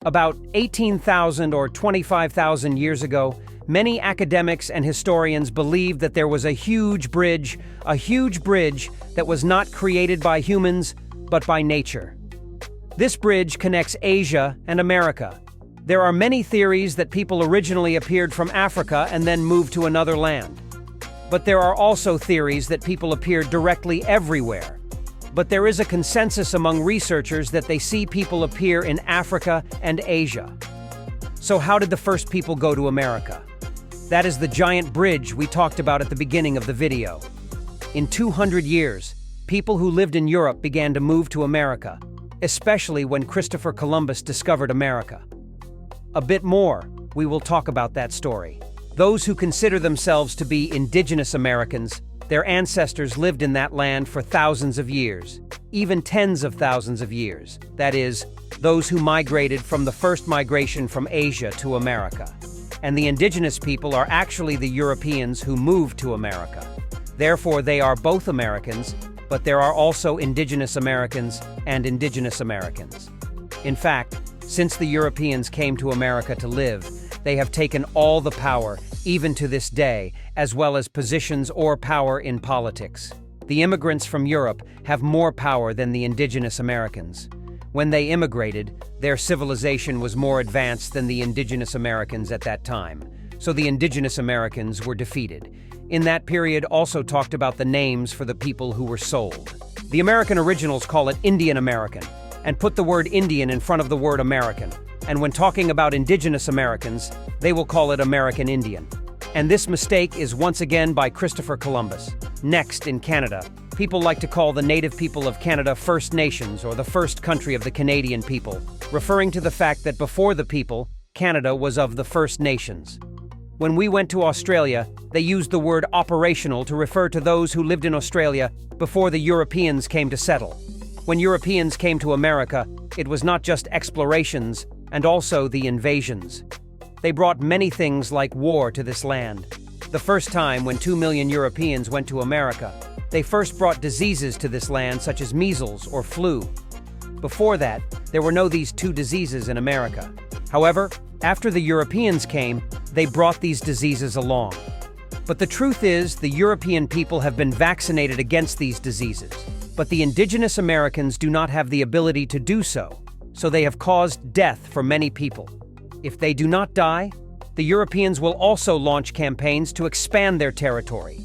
About 18,000 or 25,000 years ago, many academics and historians believed that there was a huge bridge that was not created by humans, but by nature. This bridge connects Asia and America. There are many theories that people originally appeared from Africa and then moved to another land. But there are also theories that people appeared directly everywhere. But there is a consensus among researchers that they see people appear in Africa and Asia. So how did the first people go to America? That is the giant bridge we talked about at the beginning of the video. In 200 years, people who lived in Europe began to move to America, especially when Christopher Columbus discovered America. A bit more, we will talk about that story. Those who consider themselves to be indigenous Americans, their ancestors lived in that land for thousands of years, even tens of thousands of years. That is, those who migrated from the first migration from Asia to America. And the indigenous people are actually the Europeans who moved to America. Therefore, they are both Americans, but there are also indigenous Americans and indigenous Americans. In fact, since the Europeans came to America to live, they have taken all the power, even to this day, as well as positions or power in politics. The immigrants from Europe have more power than the indigenous Americans. When they immigrated, their civilization was more advanced than the indigenous Americans at that time, so the indigenous Americans were defeated. In that period also talked about the names for the people who were sold. The American originals call it Indian American, and put the word Indian in front of the word American. And when talking about indigenous Americans, they will call it American Indian. And this mistake is once again by Christopher Columbus. Next, in Canada, people like to call the native people of Canada First Nations, or the first country of the Canadian people, referring to the fact that before the people, Canada was of the First Nations. When we went to Australia, they used the word operational to refer to those who lived in Australia before the Europeans came to settle. When Europeans came to America, it was not just explorations, and also the invasions. They brought many things like war to this land. The first time when 2 million Europeans went to America, they first brought diseases to this land such as measles or flu. Before that, there were no these two diseases in America. However, after the Europeans came, they brought these diseases along. But the truth is, the European people have been vaccinated against these diseases. But the indigenous Americans do not have the ability to do so, so they have caused death for many people. If they do not die, the Europeans will also launch campaigns to expand their territory.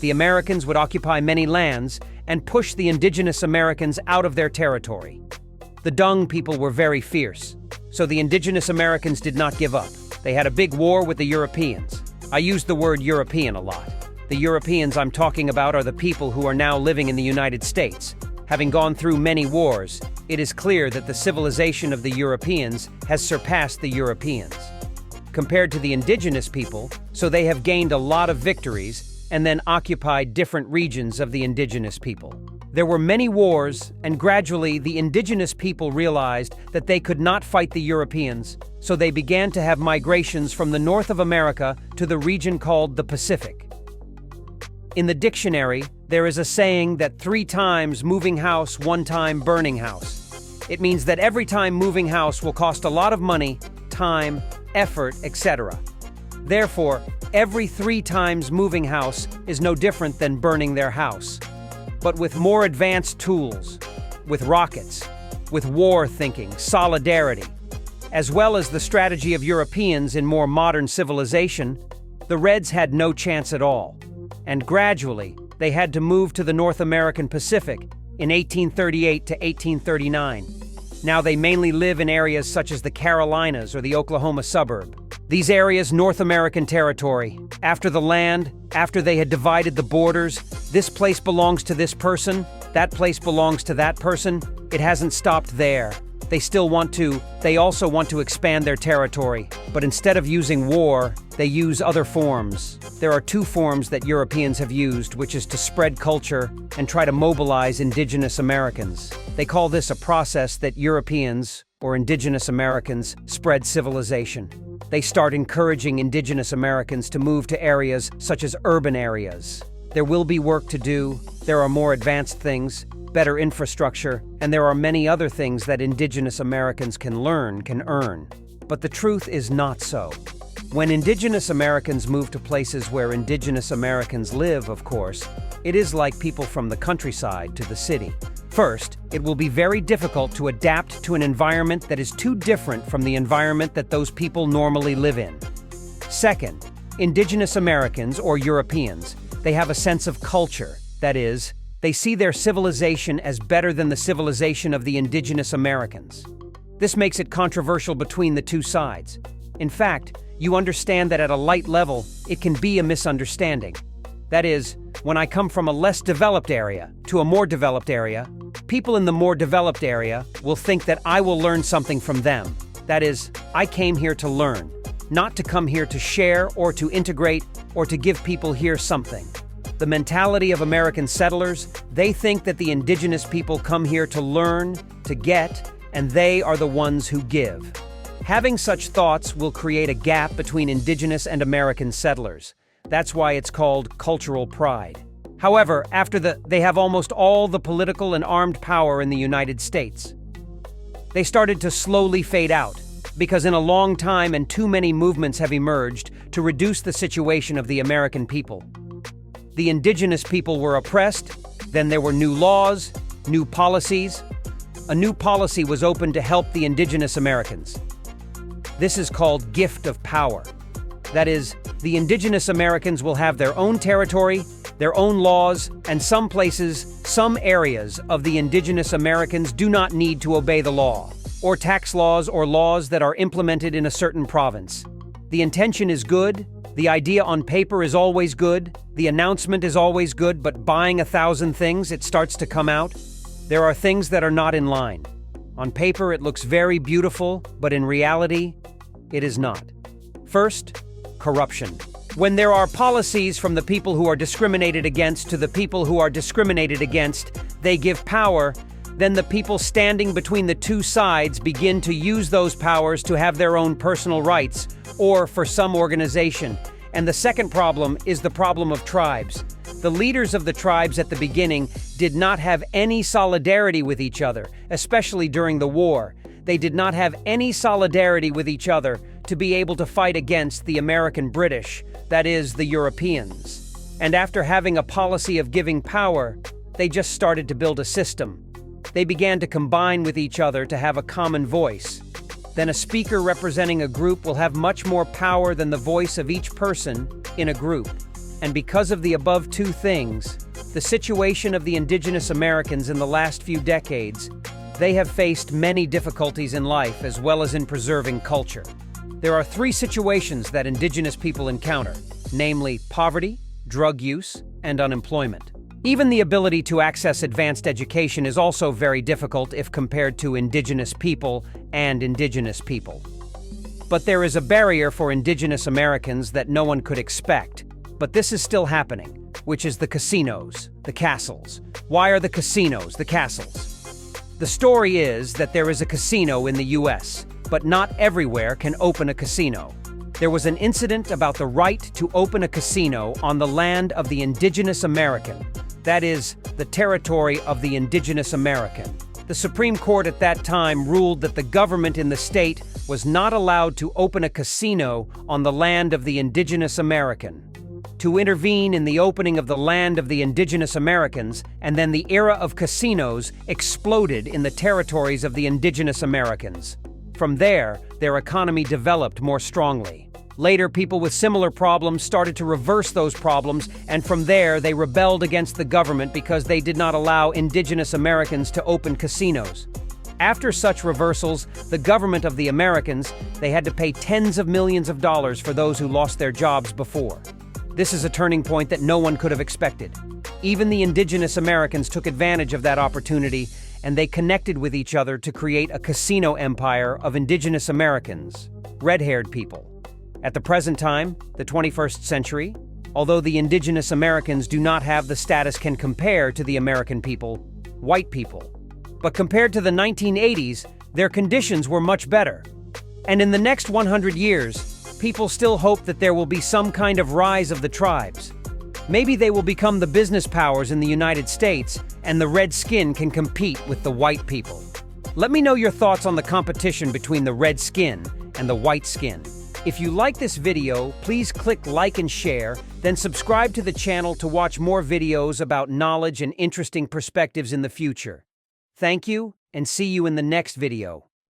The Americans would occupy many lands and push the indigenous Americans out of their territory. The Dung people were very fierce, so the indigenous Americans did not give up. They had a big war with the Europeans. I use the word European a lot. The Europeans I'm talking about are the people who are now living in the United States. Having gone through many wars, it is clear that the civilization of the Europeans has surpassed the Europeans. Compared to the indigenous people, so they have gained a lot of victories and then occupied different regions of the indigenous people. There were many wars, and gradually the indigenous people realized that they could not fight the Europeans, so they began to have migrations from the north of America to the region called the Pacific. In the dictionary, there is a saying that 3 times moving house, 1 time burning house. It means that every time moving house will cost a lot of money, time, effort, etc. Therefore, every 3 times moving house is no different than burning their house. But with more advanced tools, with rockets, with war thinking, solidarity, as well as the strategy of Europeans in more modern civilization, the Reds had no chance at all. And gradually, they had to move to the North American Pacific in 1838 to 1839. Now they mainly live in areas such as the Carolinas or the Oklahoma suburb. These areas, North American territory. After the land, after they had divided the borders, this place belongs to this person, that place belongs to that person. It hasn't stopped there. They also want to expand their territory, but instead of using war, they use other forms. There are 2 forms that Europeans have used, which is to spread culture and try to mobilize indigenous Americans. They call this a process that Europeans, or indigenous Americans, spread civilization. They start encouraging indigenous Americans to move to areas such as urban areas. There will be work to do, there are more advanced things, better infrastructure, and there are many other things that indigenous Americans can learn, can earn. But the truth is not so. When indigenous Americans move to places where indigenous Americans live, of course, it is like people from the countryside to the city. First, it will be very difficult to adapt to an environment that is too different from the environment that those people normally live in. Second, indigenous Americans, or Europeans, they have a sense of culture. That is, they see their civilization as better than the civilization of the indigenous Americans. This makes it controversial between the two sides. In fact, you understand that at a light level, it can be a misunderstanding. That is, when I come from a less developed area to a more developed area, people in the more developed area will think that I will learn something from them. That is, I came here to learn, not to come here to share or to integrate or to give people here something. The mentality of American settlers, they think that the indigenous people come here to learn, to get, and they are the ones who give. Having such thoughts will create a gap between indigenous and American settlers. That's why it's called cultural pride. However, they have almost all the political and armed power in the United States. They started to slowly fade out, because in a long time and too many movements have emerged to reduce the situation of the American people. The indigenous people were oppressed, then there were new laws, new policies. A new policy was opened to help the indigenous Americans. This is called gift of power. That is, the indigenous Americans will have their own territory, their own laws, and some places, some areas of the indigenous Americans do not need to obey the law, or tax laws or laws that are implemented in a certain province. The intention is good, the idea on paper is always good, the announcement is always good, but buying 1,000 things, it starts to come out. There are things that are not in line. On paper, it looks very beautiful, but in reality, it is not. First, corruption. When there are policies from the people who are discriminated against to the people who are discriminated against, they give power, then the people standing between the two sides begin to use those powers to have their own personal rights, or for some organization. And the second problem is the problem of tribes. The leaders of the tribes at the beginning did not have any solidarity with each other, especially during the war. They did not have any solidarity with each other to be able to fight against the American British, that is, the Europeans. And after having a policy of giving power, they just started to build a system. They began to combine with each other to have a common voice. Then a speaker representing a group will have much more power than the voice of each person in a group. And because of the above two things, the situation of the indigenous Americans in the last few decades, they have faced many difficulties in life as well as in preserving culture. There are three situations that indigenous people encounter, namely poverty, drug use, and unemployment. Even the ability to access advanced education is also very difficult if compared to indigenous people and indigenous people. But there is a barrier for indigenous Americans that no one could expect. But this is still happening, which is the casinos, the castles. Why are the casinos the castles? The story is that there is a casino in the US, but not everywhere can open a casino. There was an incident about the right to open a casino on the land of the indigenous American. That is, the territory of the indigenous American. The Supreme Court at that time ruled that the government in the state was not allowed to open a casino on the land of the indigenous American. To intervene in the opening of the land of the indigenous Americans, and then the era of casinos exploded in the territories of the indigenous Americans. From there, their economy developed more strongly. Later, people with similar problems started to reverse those problems, and from there, they rebelled against the government because they did not allow indigenous Americans to open casinos. After such reversals, the government of the Americans, they had to pay tens of millions of dollars for those who lost their jobs before. This is a turning point that no one could have expected. Even the indigenous Americans took advantage of that opportunity, and they connected with each other to create a casino empire of indigenous Americans, red-haired people. At the present time, the 21st century, although the indigenous Americans do not have the status can compare to the American people, white people. But compared to the 1980s, their conditions were much better. And in the next 100 years, people still hope that there will be some kind of rise of the tribes. Maybe they will become the business powers in the United States, and the red skin can compete with the white people. Let me know your thoughts on the competition between the red skin and the white skin. If you like this video, please click like and share, then subscribe to the channel to watch more videos about knowledge and interesting perspectives in the future. Thank you, and see you in the next video.